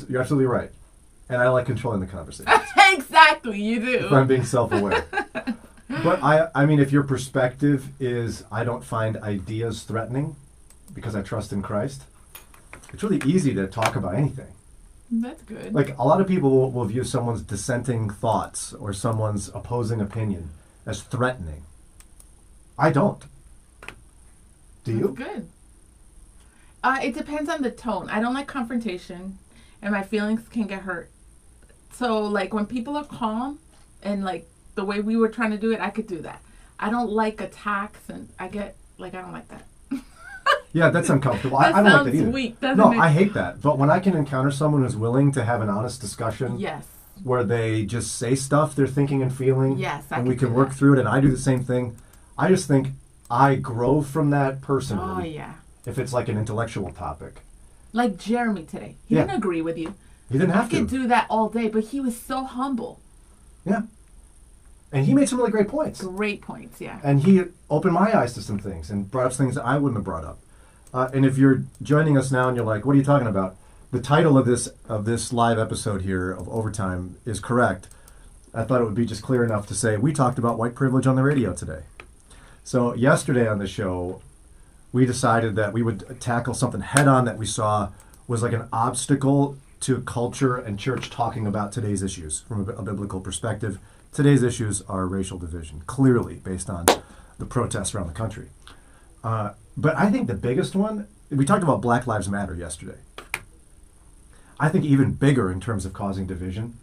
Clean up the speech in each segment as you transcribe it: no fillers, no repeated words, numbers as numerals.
You're absolutely right. And I like controlling the conversation. Exactly, you do. If I'm being self-aware. But I mean, if your perspective is I don't find ideas threatening because I trust in Christ, it's really easy to talk about anything. That's good. Like, a lot of people will view someone's dissenting thoughts or someone's opposing opinion as threatening. I don't. Do you? That's good. It depends on the tone. I don't like confrontation, and my feelings can get hurt. So, like, when people are calm and, like, the way we were trying to do it, I could do that. I don't like attacks, and I don't like that. Yeah, that's uncomfortable. That I don't like sounds that either. weak, doesn't No, it? I hate that. But when I can encounter someone who's willing to have an honest discussion, Yes. where they just say stuff they're thinking and feeling, Yes, and we can work through it, and I do the same thing, I just think I grow from that personally. Oh, yeah. If it's like an intellectual topic. Like Jeremy today. He didn't agree with you. He didn't have I could to. do that all day, but he was so humble. Yeah. And he made some really great points. Great points, yeah. And he opened my eyes to some things and brought up things that I wouldn't have brought up. And if you're joining us now and you're like, what are you talking about? The title of this live episode here of Overtime is correct. I thought it would be just clear enough to say we talked about white privilege on the radio today. So yesterday on the show, we decided that we would tackle something head on that we saw was like an obstacle to culture and church talking about today's issues from a biblical perspective. Today's issues are racial division, clearly based on the protests around the country. But I think the biggest one, we talked about Black Lives Matter yesterday. I think even bigger in terms of causing division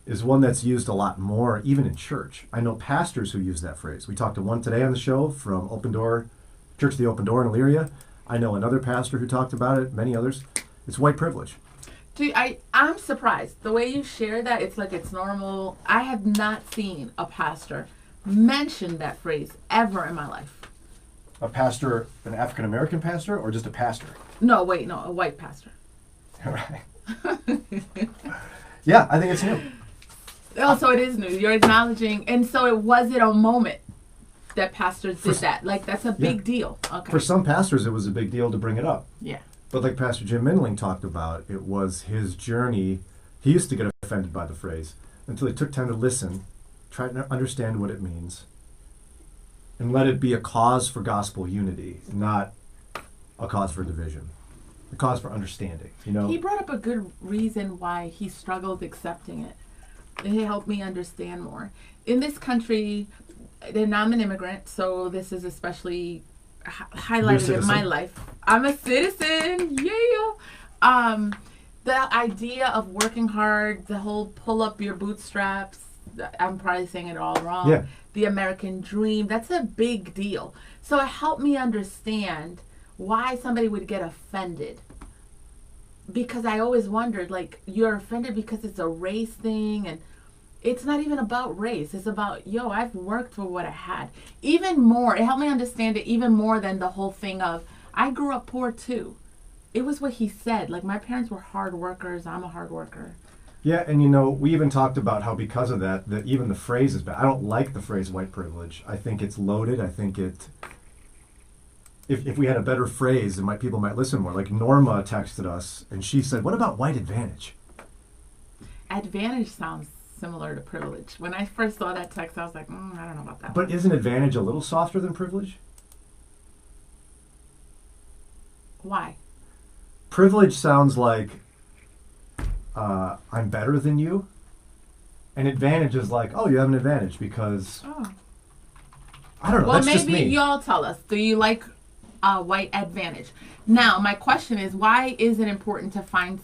is one that's used a lot more, even in church. I know pastors who use that phrase. We talked to one today on the show from Open Door, Church of the Open Door in Elyria. I know another pastor who talked about it, many others. It's white privilege. I'm surprised. The way you share that, it's like it's normal. I have not seen a pastor mention that phrase ever in my life. A pastor, an African-American pastor, or just a pastor? No, wait, no, a white pastor. Right. Yeah, I think it's new. Oh, so it is new. You're acknowledging. And so it wasn't a moment that pastors did that. Like, that's a big deal. Okay. For some pastors, it was a big deal to bring it up. Yeah. But like Pastor Jim Mindling talked about, it was his journey. He used to get offended by the phrase until he took time to listen, try to understand what it means, and let it be a cause for gospel unity, not a cause for division. A cause for understanding, you know? He brought up a good reason why he struggled accepting it. It helped me understand more. In this country, and I'm an immigrant, so this is especially highlighted in my life. I'm a citizen, yeah. The idea of working hard, the whole pull up your bootstraps, I'm probably saying it all wrong. Yeah. The American dream, that's a big deal. So it helped me understand why somebody would get offended. Because I always wondered, like, you're offended because it's a race thing, and it's not even about race. It's about, I've worked for what I had. Even more, it helped me understand it even more than the whole thing of, I grew up poor too. It was what he said. Like, my parents were hard workers. I'm a hard worker. Yeah, and we even talked about how because of that even the phrase is bad. I don't like the phrase white privilege. I think it's loaded. I think if we had a better phrase, people might listen more. Like Norma texted us, and she said, what about white advantage? Advantage sounds similar to privilege. When I first saw that text, I was like, I don't know about that. But isn't advantage a little softer than privilege? Why? Privilege sounds like I'm better than you. And advantage is like, you have an advantage because... I don't know, well, that's just me. Well, maybe y'all tell us. Do you like white advantage? Now, my question is, why is it important to find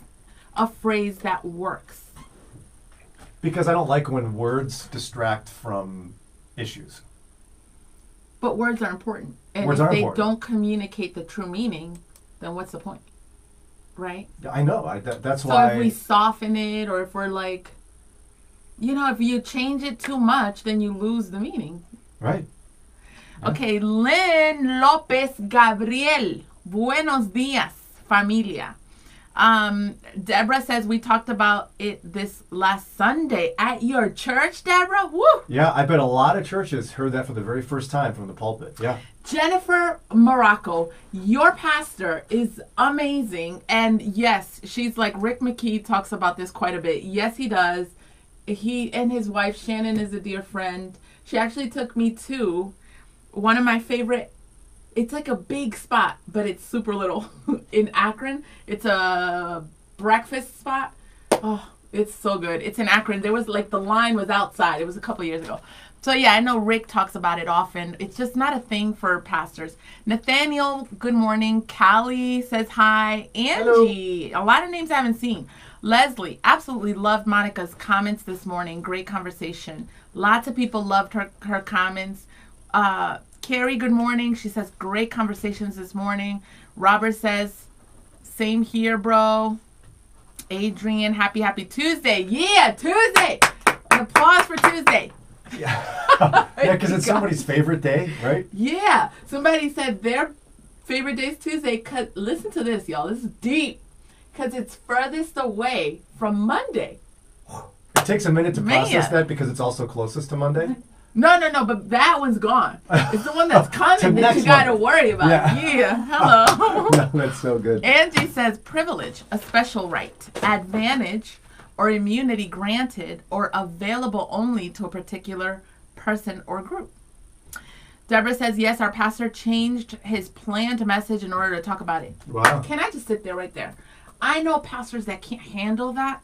a phrase that works? Because I don't like when words distract from issues. But words are important. And words if are they important. don't communicate the true meaning, then what's the point? Right? I know. That's so why... So if we soften it, or if we're like, if you change it too much, then you lose the meaning. Right. Yeah. Okay, Lynn Lopez Gabriel. Buenos días, familia. Deborah says we talked about it this last Sunday at your church, Deborah. Woo! Yeah, I bet a lot of churches heard that for the very first time from the pulpit. Yeah. Jennifer Morocco, your pastor is amazing. And yes, she's like, Rick McKee talks about this quite a bit. Yes, he does. He and his wife, Shannon, is a dear friend. She actually took me to one of my favorite, it's like a big spot, but it's super little in Akron. It's a breakfast spot. Oh, it's so good. It's in Akron. There was like the line was outside. It was a couple years ago. So yeah, I know Rick talks about it often. It's just not a thing for pastors. Nathaniel, good morning. Callie says hi. Angie, hello. A lot of names I haven't seen. Leslie, absolutely loved Monica's comments this morning. Great conversation. Lots of people loved her comments. Carrie, good morning. She says, great conversations this morning. Robert says, same here, bro. Adrian, happy Tuesday. Yeah, Tuesday. An applause for Tuesday. Yeah, because it's somebody's favorite day, right? Yeah. Somebody said their favorite day is Tuesday. Cause, listen to this, y'all. This is deep. Because it's furthest away from Monday. It takes a minute to process that because it's also closest to Monday. No, but that one's gone. It's the one that's coming that you got to worry about. Yeah. Hello. No, that's so good. Angie says, privilege, a special right, advantage, or immunity granted or available only to a particular person or group. Deborah says, yes, our pastor changed his planned message in order to talk about it. Wow. Can I just sit there right there? I know pastors that can't handle that.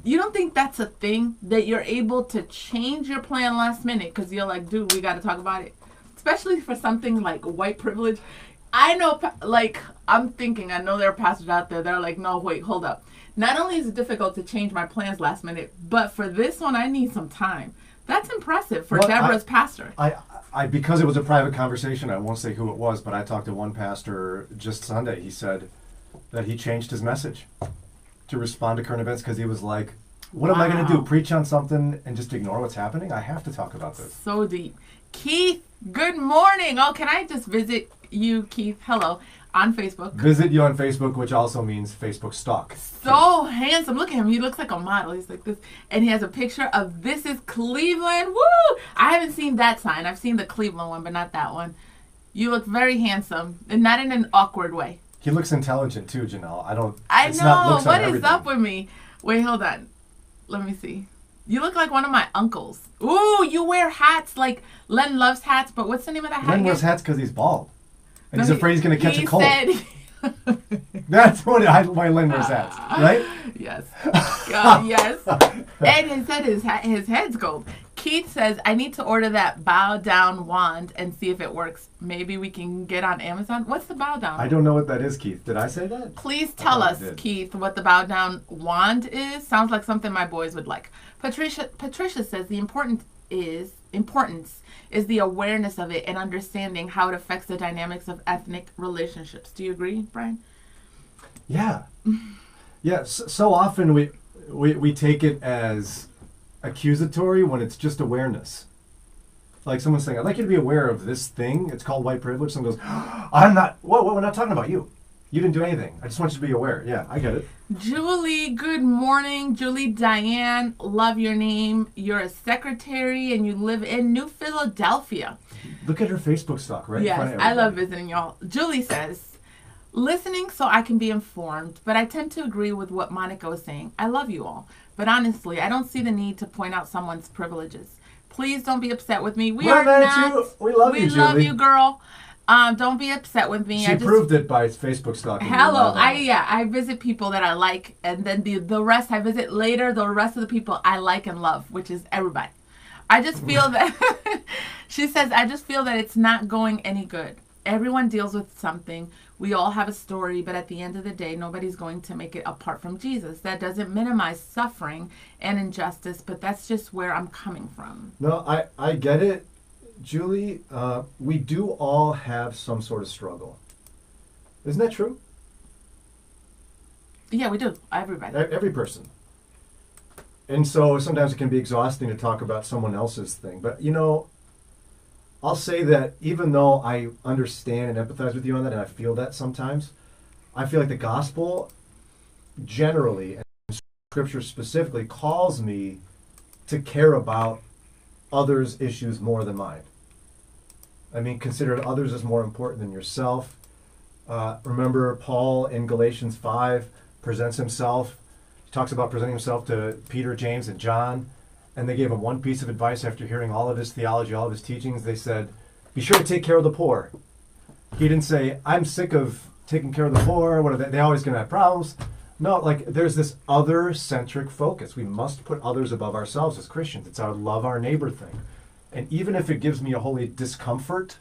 You don't think that's a thing, that you're able to change your plan last minute because you're like, dude, we got to talk about it? Especially for something like white privilege. I know, like, I'm thinking, I know there are pastors out there that are like, no, wait, hold up. Not only is it difficult to change my plans last minute, but for this one, I need some time. That's impressive for Deborah's pastor. I because it was a private conversation, I won't say who it was, but I talked to one pastor just Sunday. He said that he changed his message to respond to current events because he was like, what am I going to do? Preach on something and just ignore what's happening? I have to talk about this. So deep. Keith, good morning. Oh, can I just visit you, Keith? Hello. On Facebook. Visit you on Facebook, which also means Facebook stalk. So handsome. Look at him. He looks like a model. He's like this. And he has a picture of This is Cleveland. Woo! I haven't seen that sign. I've seen the Cleveland one, but not that one. You look very handsome. And not in an awkward way. He looks intelligent too, Janelle. I know. What is up with me? Wait, hold on. Let me see. You look like one of my uncles. Ooh, you wear hats like Len loves hats, but what's the name of that hat? Len wears hats because he's bald. And he's afraid he's going to catch a cold. That's why Len wears hats, right? Yes. Yes. And he said his head's gold. Keith says, I need to order that bow down wand and see if it works. Maybe we can get on Amazon. What's the bow down? I don't know what that is, Keith. Did I say that? Please tell us, Keith, what the bow down wand is. Sounds like something my boys would like. Patricia says the importance is the awareness of it and understanding how it affects the dynamics of ethnic relationships. Do you agree, Brian? Yeah. Yeah. So often we take it as accusatory when it's just awareness. Like someone saying, I'd like you to be aware of this thing. It's called white privilege. Someone goes, I'm not, whoa, we're not talking about you. You didn't do anything. I just want you to be aware. Yeah, I get it. Julie, good morning. Julie Diane, love your name. You're a secretary and you live in New Philadelphia. Look at her Facebook stock, right? Yes, I love visiting y'all. Julie says, listening so I can be informed, but I tend to agree with what Monica was saying. I love you all, but honestly, I don't see the need to point out someone's privileges. Please don't be upset with me. We love you, Julie. Love you, girl. Don't be upset with me. She proved it by Facebook stalking. Hello, I visit people that I like, and then the rest I visit later. The rest of the people I like and love, which is everybody. I just feel that she says, I just feel that it's not going any good. Everyone deals with something. We all have a story, but at the end of the day, nobody's going to make it apart from Jesus. That doesn't minimize suffering and injustice, but that's just where I'm coming from. No, I get it, Julie. We do all have some sort of struggle. Isn't that true? Yeah, we do. Everybody. Every person. And so sometimes it can be exhausting to talk about someone else's thing. But, you know, I'll say that even though I understand and empathize with you on that, and I feel that sometimes, I feel like the gospel generally, and Scripture specifically, calls me to care about others' issues more than mine. I mean, consider others as more important than yourself. Remember, Paul in Galatians 5 presents himself. He talks about presenting himself to Peter, James, and John. And they gave him one piece of advice after hearing all of his theology, all of his teachings. They said, be sure to take care of the poor. He didn't say, I'm sick of taking care of the poor. What are they? They're always going to have problems. No, like there's this other-centric focus. We must put others above ourselves as Christians. It's our love our neighbor thing. And even if it gives me a holy discomfort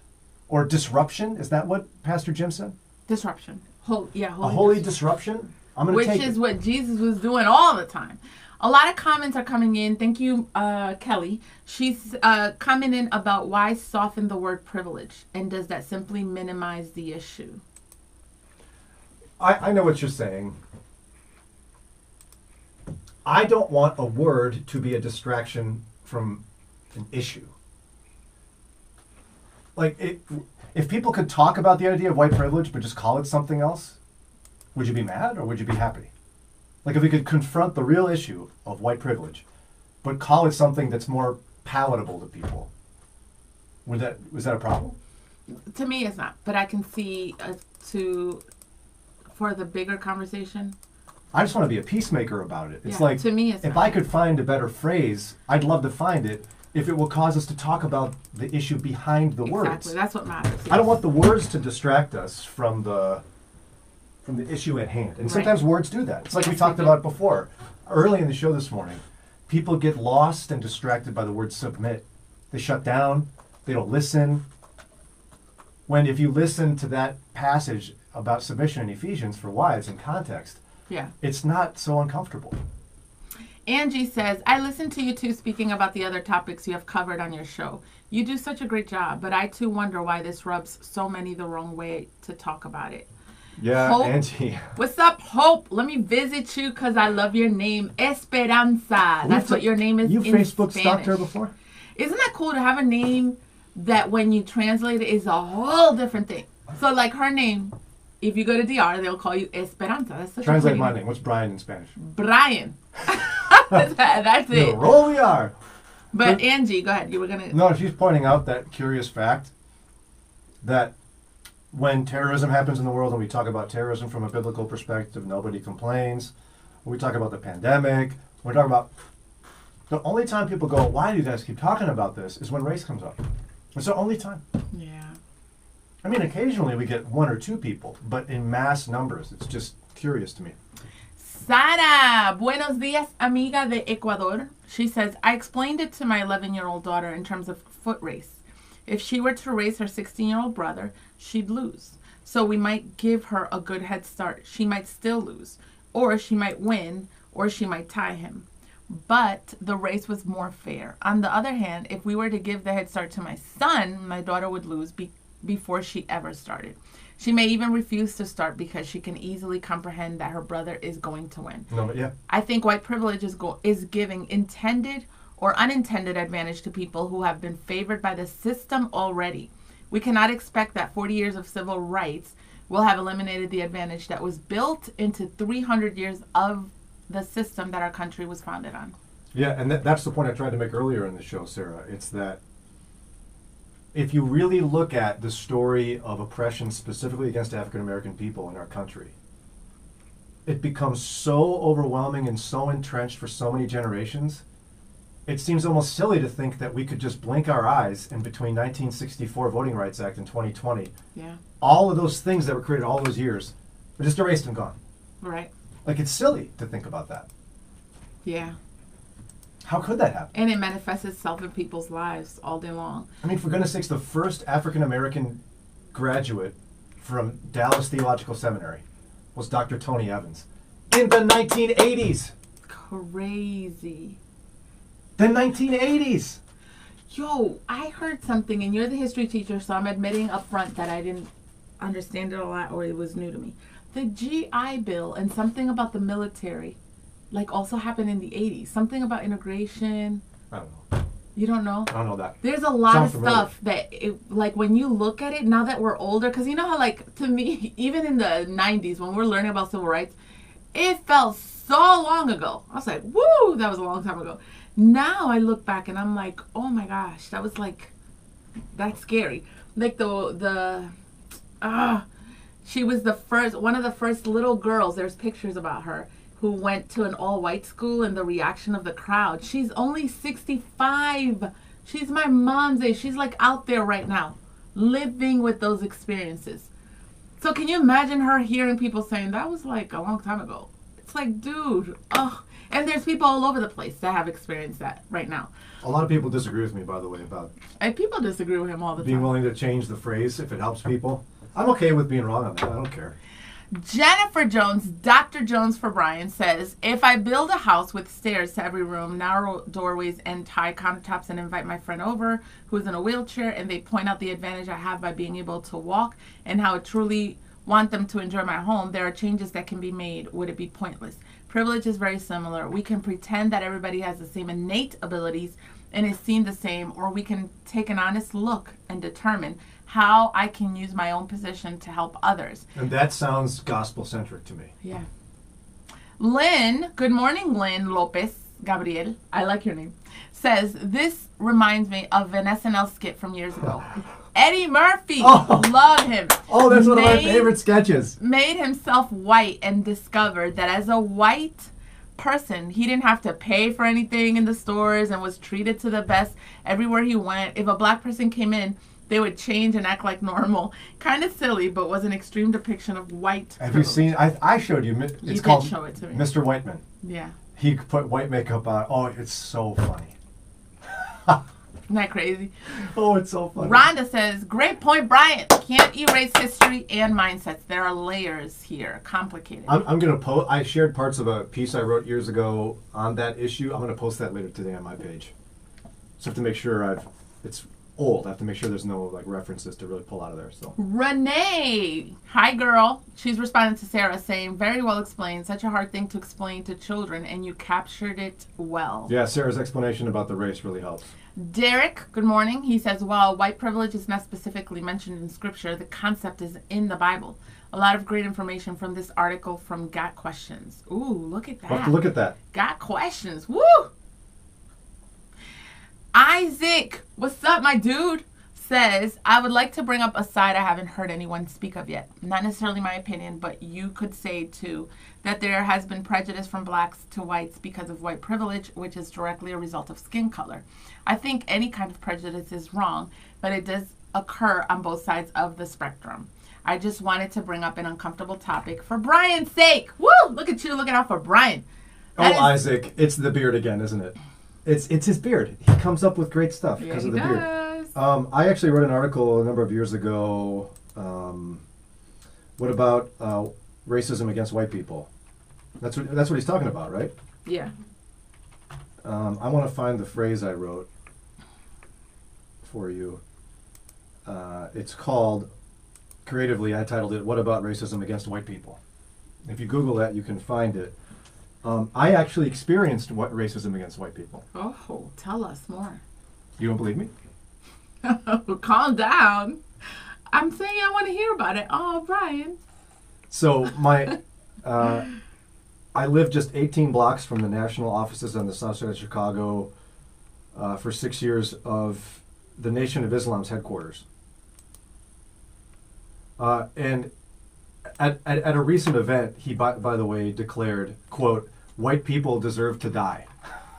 or disruption, is that what Pastor Jim said? Disruption. A holy disruption? I'm going to take it. Which is what Jesus was doing all the time. A lot of comments are coming in. Thank you, Kelly. She's commenting about why soften the word privilege, and does that simply minimize the issue? I know what you're saying. I don't want a word to be a distraction from an issue. Like, if people could talk about the idea of white privilege but just call it something else, would you be mad or would you be happy? Like, if we could confront the real issue of white privilege but call it something that's more palatable to people, was that a problem? To me, it's not. But I can see for the bigger conversation. I just want to be a peacemaker about it. It's Yeah, like, to me, it's if not. I could find a better phrase, I'd love to find it if it will cause us to talk about the issue behind the words. Exactly, that's what matters. I don't want the words to distract us from the issue at hand. And sometimes words do that. It's like we talked about before. Early in the show this morning, people get lost and distracted by the word submit. They shut down. They don't listen. When if you listen to that passage about submission in Ephesians for wives in context, it's not so uncomfortable. Angie says, I listened to you two speaking about the other topics you have covered on your show. You do such a great job, but I too wonder why this rubs so many the wrong way to talk about it. Yeah, Hope. Angie. What's up, Hope? Let me visit you because I love your name, Esperanza. That's what your name is in Facebook Spanish. stalked her before? Isn't that cool to have a name that when you translate it is a whole different thing? So like her name, if you go to DR, they'll call you Esperanza. That's such Translate a my name. What's Brian in Spanish? Brian. That's it. Roll we are. But Angie, go ahead. You were gonna. No, she's pointing out that curious fact that when terrorism happens in the world, and we talk about terrorism from a biblical perspective, nobody complains. When we talk about the pandemic, when we talk about the only time people go, "Why do you guys keep talking about this?" is when race comes up. It's the only time. Yeah. I mean, occasionally we get one or two people, but in mass numbers, it's just curious to me. Sara, buenos dias, amiga de Ecuador. She says, I explained it to my 11-year-old daughter in terms of foot race. If she were to race her 16-year-old brother, she'd lose. So we might give her a good head start. She might still lose, or she might win, or she might tie him. But the race was more fair. On the other hand, if we were to give the head start to my son, my daughter would lose before she ever started. She may even refuse to start because she can easily comprehend that her brother is going to win. No, but yeah. I think white privilege is giving intended or unintended advantage to people who have been favored by the system already. We cannot expect that 40 years of civil rights will have eliminated the advantage that was built into 300 years of the system that our country was founded on. Yeah, and that's the point I tried to make earlier in the show, Sarah. It's that if you really look at the story of oppression specifically against African American people in our country, it becomes so overwhelming and so entrenched for so many generations, it seems almost silly to think that we could just blink our eyes and between 1964 Voting Rights Act and 2020, all of those things that were created all those years were just erased and gone. Right. Like, it's silly to think about that. Yeah. How could that happen? And it manifests itself in people's lives all day long. I mean, for goodness sakes, the first African-American graduate from Dallas Theological Seminary was Dr. Tony Evans in the 1980s. Crazy. The 1980s. Yo, I heard something, and you're the history teacher, so I'm admitting up front that I didn't understand it a lot or it was new to me. The GI Bill and something about the military like also happened in the 80s. Something about integration. I don't know. You don't know? I don't know that. There's a lot Sounds of familiar. stuff that, like, when you look at it, now that we're older, because you know how, like, to me, even in the 90s, when we're learning about civil rights, It felt so long ago. I was like, woo, that was a long time ago. Now I look back and I'm like, oh my gosh, that was like, that's scary. Like she was one of the first little girls. There's pictures about her who went to an all-white school and the reaction of the crowd. She's only 65. She's my mom's age. She's like out there right now, living with those experiences. So can you imagine her hearing people saying, that was like a long time ago? It's like, dude, oh. And there's people all over the place that have experienced that right now. A lot of people disagree with me, by the way, about And people disagree with him all the being time. willing to change the phrase if it helps people. I'm okay with being wrong on that. I don't care. Jennifer Jones, Dr. Jones for Brian, says, if I build a house with stairs to every room, narrow doorways, and tie countertops and invite my friend over who's in a wheelchair, and they point out the advantage I have by being able to walk and how I truly want them to enjoy my home, there are changes that can be made. Would it be pointless? Privilege is very similar. We can pretend that everybody has the same innate abilities and is seen the same, or we can take an honest look and determine how I can use my own position to help others. And that sounds gospel-centric to me. Yeah. Lynn, good morning, Lynn Lopez Gabriel, I like your name, says, this reminds me of an SNL skit from years ago. Eddie Murphy, love him. Oh, that's one of my favorite sketches. Made himself white and discovered that as a white person, he didn't have to pay for anything in the stores and was treated to the best everywhere he went. If a black person came in, they would change and act like normal. Kind of silly, but was an extreme depiction of white Have privilege. you seen? I showed you. It's You called did show it to me. Mr. Whiteman. Yeah. He put white makeup on. Oh, it's so funny. Isn't that crazy? Oh, it's so funny. Rhonda says, great point, Brian. Can't erase history and mindsets. There are layers here. Complicated. I'm going to post. I shared parts of a piece I wrote years ago on that issue. I'm going to post that later today on my page. Just have to make sure it's old. I have to make sure there's no like references to really pull out of there. So Renee, hi girl. She's responding to Sarah saying, very well explained. Such a hard thing to explain to children, and you captured it well. yeah, Sarah's explanation about the race really helps. Derek, good morning. He says, while white privilege is not specifically mentioned in Scripture, the concept is in the Bible. A lot of great information from this article from Got Questions. Ooh, look at that. We'll have to look at that. Got Questions. Woo! Isaac, what's up, my dude? Says, I would like to bring up a side I haven't heard anyone speak of yet. Not necessarily my opinion, but you could say, too, that there has been prejudice from blacks to whites because of white privilege, which is directly a result of skin color. I think any kind of prejudice is wrong, but it does occur on both sides of the spectrum. I just wanted to bring up an uncomfortable topic for Brian's sake. Woo! Look at you looking out for Brian. Isaac, it's the beard again, isn't it? It's his beard. He comes up with great stuff because of the beard. I actually wrote an article a number of years ago. What about racism against white people? That's what he's talking about, right? Yeah. I want to find the phrase I wrote for you. It's called, creatively, I titled it, What About Racism Against White People? If you Google that, you can find it. I actually experienced racism against white people. Oh, tell us more. You don't believe me? Calm down. I'm saying I want to hear about it. Oh, Brian. So I lived just 18 blocks from the national offices on the south side of Chicago for 6 years of the Nation of Islam's headquarters. And at a recent event, he, by the way, declared, quote, white people deserve to die.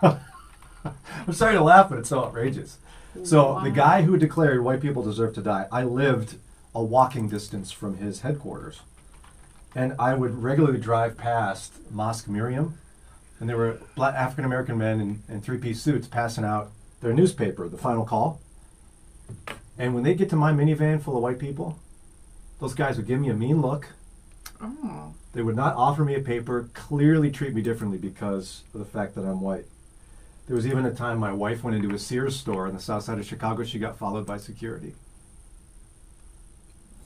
I'm sorry to laugh, but it's so outrageous. So Wow. the guy who declared white people deserve to die, I lived a walking distance from his headquarters. And I would regularly drive past Mosque Miriam, and there were black African-American men in three-piece suits passing out their newspaper, The Final Call. And when they get to my minivan full of white people, those guys would give me a mean look. Oh. They would not offer me a paper, clearly treat me differently because of the fact that I'm white. There was even a time my wife went into a Sears store on the south side of Chicago. She got followed by security.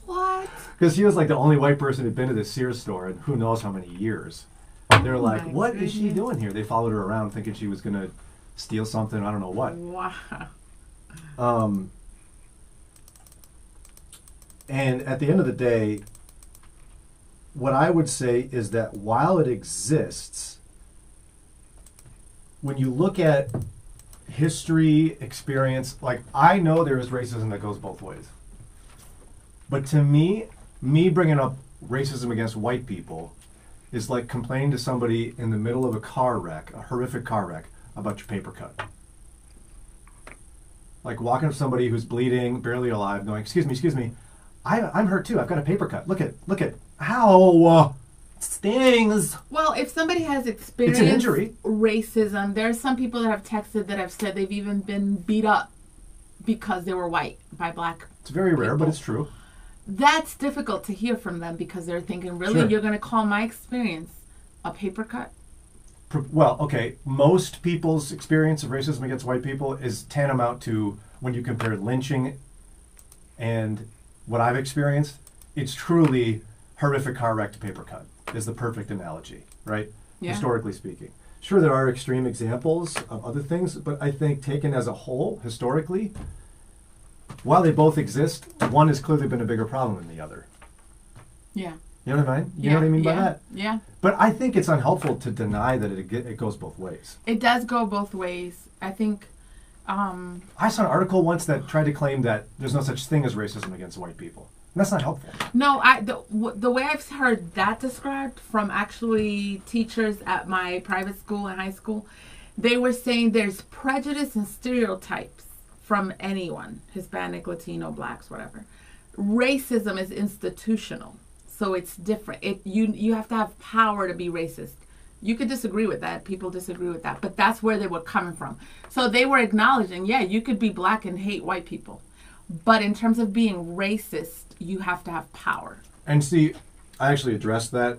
What? Because she was like the only white person who'd been to the Sears store in who knows how many years. They're like, my what is she goodness. doing here? They followed her around thinking she was going to steal something, I don't know what. Wow. And at the end of the day, what I would say is that while it exists, when you look at history, experience, like I know there is racism that goes both ways. But to me bringing up racism against white people is like complaining to somebody in the middle of a car wreck, a horrific car wreck, about your paper cut. Like walking up to somebody who's bleeding, barely alive, going, excuse me, I'm hurt too. I've got a paper cut. Look at, how it stings. Well, if somebody has experienced It's an injury. racism, there are some people that have texted that have said they've even been beat up because they were white by black. It's very rare, people. but it's true. That's difficult to hear from them because they're thinking, really, Sure. you're going to call my experience a paper cut? Well, okay, most people's experience of racism against white people is tantamount to when you compare lynching and what I've experienced, it's truly horrific car wreck to paper cut is the perfect analogy, right? Yeah. Historically speaking. Sure, there are extreme examples of other things, but I think taken as a whole, historically, while they both exist, one has clearly been a bigger problem than the other. Yeah. You know what I mean? You know what I mean by that? Yeah. But I think it's unhelpful to deny that it goes both ways. It does go both ways. I think. I saw an article once that tried to claim that there's no such thing as racism against white people. And that's not helpful. No, the way I've heard that described from actually teachers at my private school and high school, they were saying there's prejudice and stereotypes from anyone, Hispanic, Latino, blacks, whatever. Racism is institutional, so it's different. You have to have power to be racist. You could disagree with that. People disagree with that. But that's where they were coming from. So they were acknowledging, yeah, you could be black and hate white people. But in terms of being racist, you have to have power. And see, I actually addressed that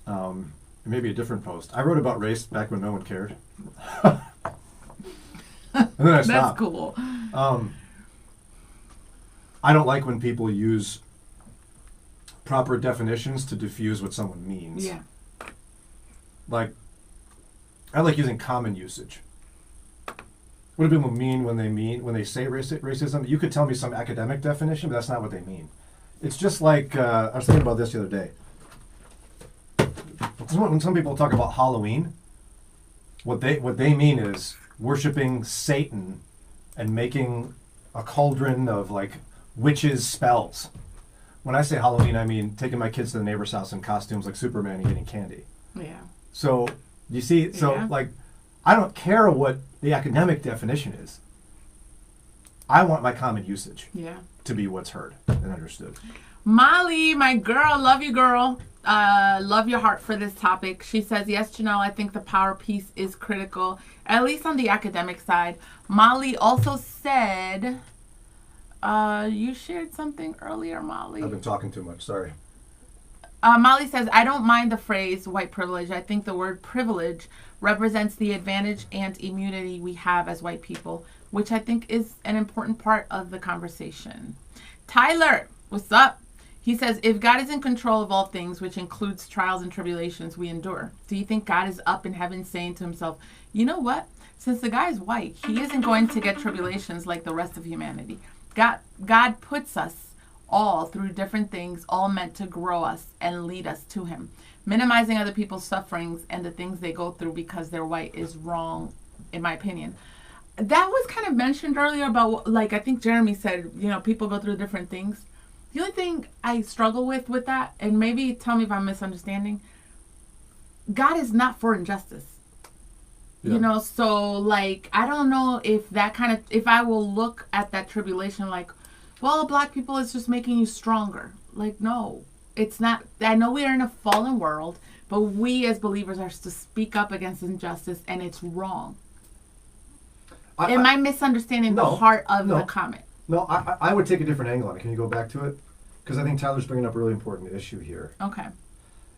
in maybe a different post. I wrote about race back when no one cared. And then I stopped. That's cool. I don't like when people use proper definitions to diffuse what someone means. Yeah. Like, I like using common usage. What do people mean when they say racism? You could tell me some academic definition, but that's not what they mean. It's just like, I was thinking about this the other day. When some people talk about Halloween, what they mean is worshiping Satan and making a cauldron of like witches' spells. When I say Halloween, I mean taking my kids to the neighbor's house in costumes like Superman and getting candy. Yeah. So, you see, Yeah. like, I don't care what the academic definition is. I want my common usage to be what's heard and understood. Molly, my girl, love you, girl. Love your heart for this topic. She says, yes, Janelle, I think the power piece is critical, at least on the academic side. Molly also said, you shared something earlier, Molly. I've been talking too much, sorry. Molly says, I don't mind the phrase white privilege. I think the word privilege represents the advantage and immunity we have as white people, which I think is an important part of the conversation. Tyler, what's up? He says, if God is in control of all things, which includes trials and tribulations we endure, do you think God is up in heaven saying to himself, you know what? Since the guy is white, he isn't going to get tribulations like the rest of humanity. God puts us all through different things, all meant to grow us and lead us to him. Minimizing other people's sufferings and the things they go through because they're white is wrong, in my opinion. That was kind of mentioned earlier about, like, I think Jeremy said, you know, people go through different things. The only thing I struggle with that, and maybe tell me if I'm misunderstanding, God is not for injustice. Yeah. You know, so, like, I don't know if that kind of, if I will look at that tribulation like, well, black people is just making you stronger. Like, no, it's not. I know we are in a fallen world, but we as believers are to speak up against injustice, and it's wrong. Am I misunderstanding the heart of the comment? No, I would take a different angle on it. Can you go back to it? Because I think Tyler's bringing up a really important issue here. Okay.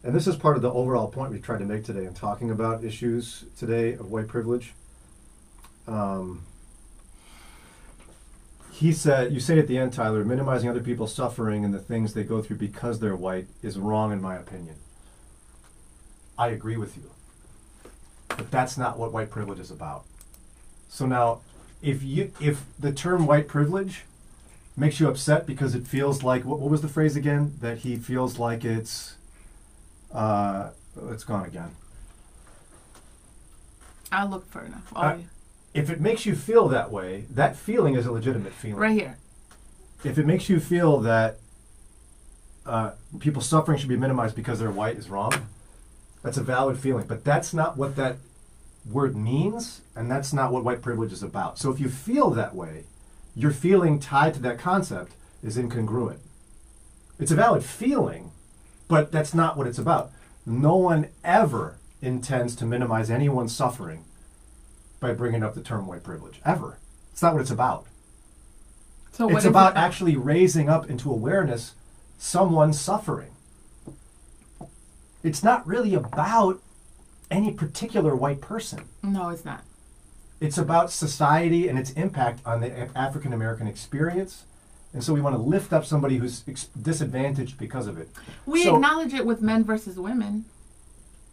And this is part of the overall point we tried to make today in talking about issues today of white privilege. He said, you say at the end, Tyler, minimizing other people's suffering and the things they go through because they're white is wrong in my opinion. I agree with you. But that's not what white privilege is about. So now, if the term white privilege makes you upset because it feels like, what was the phrase again? That he feels like it's It's gone again. I'll look for enough. If it makes you feel that way, that feeling is a legitimate feeling. Right here. If it makes you feel that people's suffering should be minimized because they're white is wrong, that's a valid feeling. But that's not what that word means, and that's not what white privilege is about. So if you feel that way, your feeling tied to that concept is incongruent. It's a valid feeling, but that's not what it's about. No one ever intends to minimize anyone's suffering by bringing up the term white privilege, ever. It's not what it's about. So it's about actually raising up into awareness someone's suffering. It's not really about any particular white person. No, it's not. It's about society and its impact on the African American experience. And so we want to lift up somebody who's disadvantaged because of it. We acknowledge it with men versus women.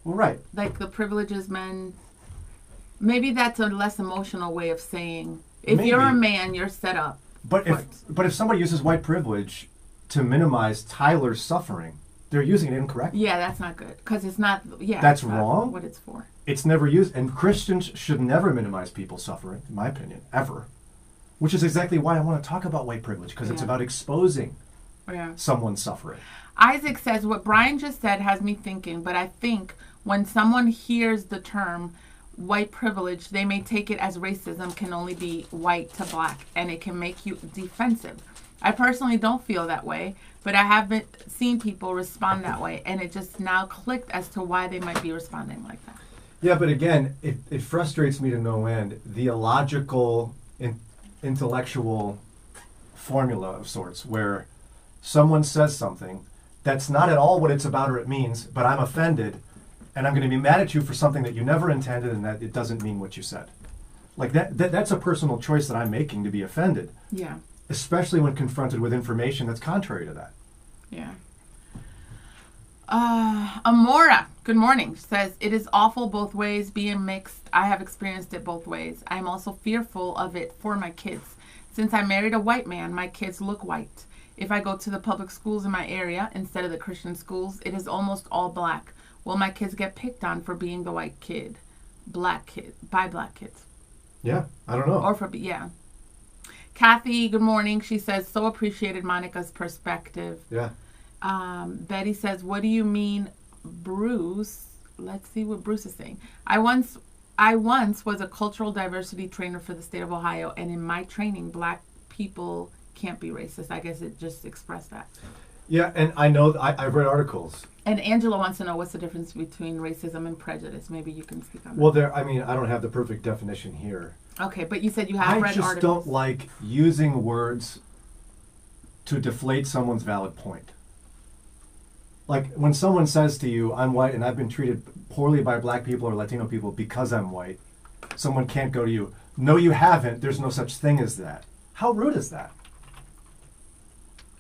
Well, right. Like the privileges men. Maybe that's a less emotional way of saying, if you're a man, you're set up. But if somebody uses white privilege to minimize Tyler's suffering, they're using it incorrectly. Yeah, that's not good. Because it's not, that's wrong. What it's for. It's never used. And Christians should never minimize people's suffering, in my opinion, ever. Which is exactly why I want to talk about white privilege, because it's about exposing someone's suffering. Isaac says, what Brian just said has me thinking, but I think when someone hears the term white privilege, they may take it as racism can only be white to black, and it can make you defensive. I personally don't feel that way, but I haven't seen people respond that way, and it just now clicked as to why they might be responding like that. Yeah, but again, it frustrates me to no end, the illogical, intellectual formula of sorts, where someone says something that's not at all what it's about or it means, but I'm offended, and I'm going to be mad at you for something that you never intended and that it doesn't mean what you said. Like that's a personal choice that I'm making to be offended. Yeah. Especially when confronted with information that's contrary to that. Yeah. Amora, good morning, says, it is awful both ways, being mixed. I have experienced it both ways. I am also fearful of it for my kids. Since I married a white man, my kids look white. If I go to the public schools in my area instead of the Christian schools, it is almost all black. Will my kids get picked on for being the white kid? By black kids. Yeah, I don't know. Or Kathy, good morning. She says, so appreciated Monica's perspective. Yeah. Betty says, what do you mean, Bruce? Let's see what Bruce is saying. I once was a cultural diversity trainer for the state of Ohio, and in my training, black people can't be racist. I guess it just expressed that. Yeah, and I know, I've read articles. And Angela wants to know what's the difference between racism and prejudice. Maybe you can speak on that. Well, I don't have the perfect definition here. Okay, but you said you have read articles. I just don't like using words to deflate someone's valid point. Like when someone says to you, I'm white and I've been treated poorly by black people or Latino people because I'm white, someone can't go to you, no you haven't, there's no such thing as that. How rude is that?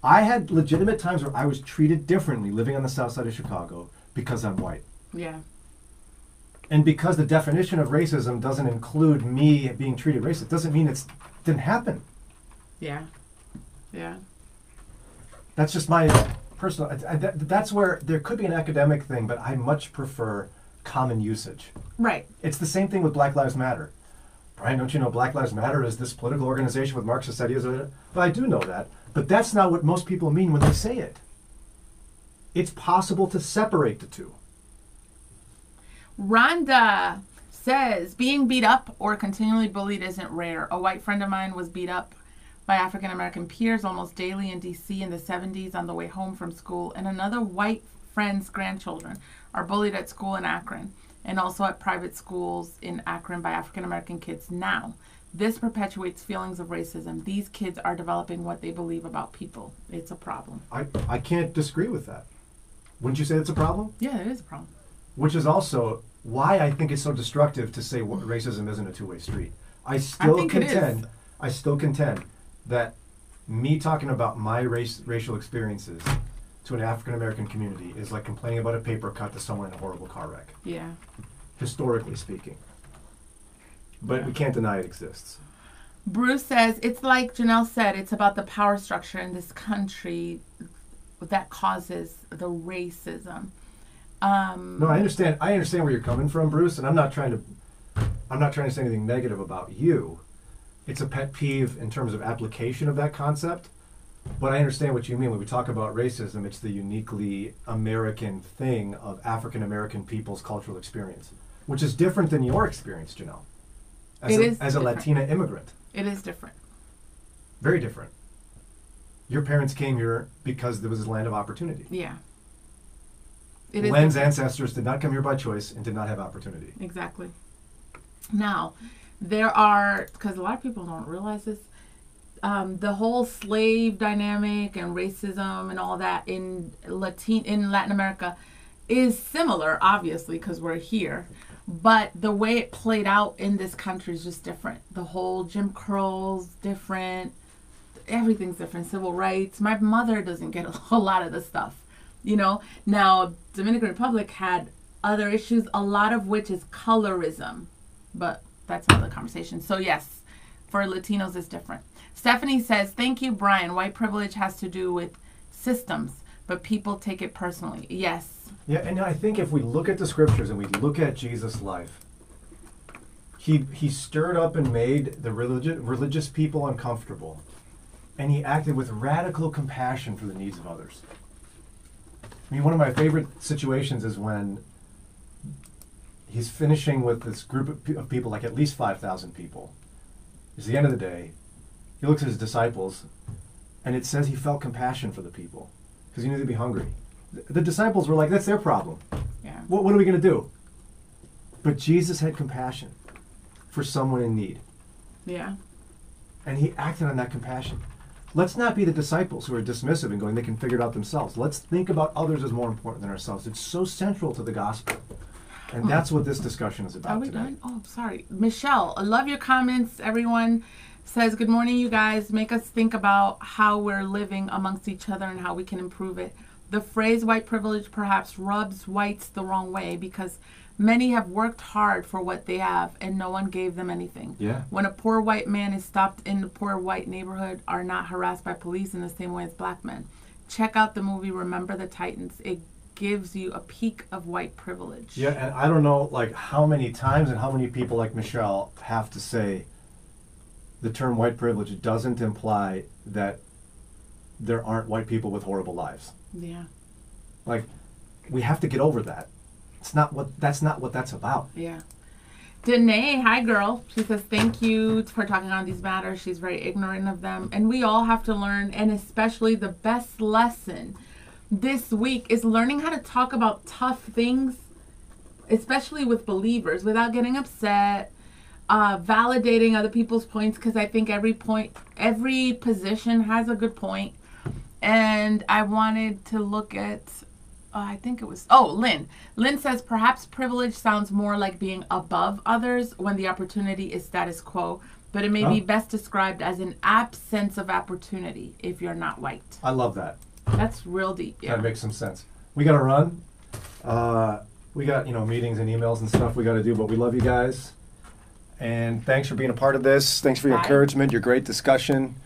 I had legitimate times where I was treated differently living on the south side of Chicago because I'm white. Yeah. And because the definition of racism doesn't include me being treated racist, doesn't mean it didn't happen. Yeah. Yeah. That's just my personal, that's where there could be an academic thing, but I much prefer common usage. Right. It's the same thing with Black Lives Matter. Brian, don't you know Black Lives Matter is this political organization with Marxist ideas? Well, I do know that, but that's not what most people mean when they say it. It's possible to separate the two. Rhonda says, being beat up or continually bullied isn't rare. A white friend of mine was beat up by African American peers almost daily in D.C. in the 70s on the way home from school, and another white friend's grandchildren are bullied at school in Akron and also at private schools in Akron by African American kids now. This perpetuates feelings of racism. These kids are developing what they believe about people. It's a problem. I can't disagree with that. Wouldn't you say it's a problem? Yeah, it is a problem. Which is also why I think it's so destructive to say racism isn't a two-way street. I still contend that me talking about my racial experiences to an African American community is like complaining about a paper cut to someone in a horrible car wreck. Yeah. Historically speaking. But we can't deny it exists. Bruce says, it's like Janelle said, it's about the power structure in this country that causes the racism. No, I understand. I understand where you're coming from, Bruce, and I'm not trying to say anything negative about you. It's a pet peeve in terms of application of that concept. But I understand what you mean. When we talk about racism, it's the uniquely American thing of African American people's cultural experience, which is different than your experience, Janelle. As a Latina immigrant. It is different. Very different. Your parents came here because there was a land of opportunity. Yeah. Len's ancestors did not come here by choice and did not have opportunity. Exactly. Now, there are, because a lot of people don't realize this, the whole slave dynamic and racism and all that in Latin America is similar, obviously, because we're here. But the way it played out in this country is just different. The whole Jim Crow's different. Everything's different. Civil rights. My mother doesn't get a lot of the stuff. Now Dominican Republic had other issues, a lot of which is colorism. But that's another conversation. So yes, for Latinos it's different. Stephanie says, thank you, Brian. White privilege has to do with systems, but people take it personally. Yes. Yeah, and I think if we look at the scriptures and we look at Jesus' life, he stirred up and made the religious people uncomfortable, and he acted with radical compassion for the needs of others. I mean, one of my favorite situations is when he's finishing with this group of people, like at least 5,000 people. It's the end of the day. He looks at his disciples, and it says he felt compassion for the people because he knew they'd be hungry. The disciples were like, that's their problem. Yeah. What are we going to do? But Jesus had compassion for someone in need. Yeah. And he acted on that compassion. Let's not be the disciples who are dismissive and going, they can figure it out themselves. Let's think about others as more important than ourselves. It's so central to the gospel. And that's what this discussion is about today. Done? Oh, sorry. Michelle, I love your comments. Everyone says, good morning, you guys. Make us think about how we're living amongst each other and how we can improve it. The phrase white privilege perhaps rubs whites the wrong way because many have worked hard for what they have and no one gave them anything. Yeah. When a poor white man is stopped in the poor white neighborhood, are not harassed by police in the same way as black men. Check out the movie Remember the Titans. It gives you a peek of white privilege. Yeah, and I don't know how many times and how many people like Michelle have to say the term white privilege doesn't imply that there aren't white people with horrible lives. Yeah. We have to get over that. That's not what that's about. Yeah. Danae, hi girl. She says, thank you for talking on these matters. She's very ignorant of them. And we all have to learn, and especially the best lesson this week is learning how to talk about tough things, especially with believers, without getting upset, validating other people's points, because I think every position has a good point. And I wanted to look at, Lynn. Lynn says, perhaps privilege sounds more like being above others when the opportunity is status quo, but it may be best described as an absence of opportunity if you're not white. I love that. That's real deep. Yeah. That makes some sense. We got to run. We got, meetings and emails and stuff we got to do, but we love you guys. And thanks for being a part of this. Thanks for your encouragement, your great discussion.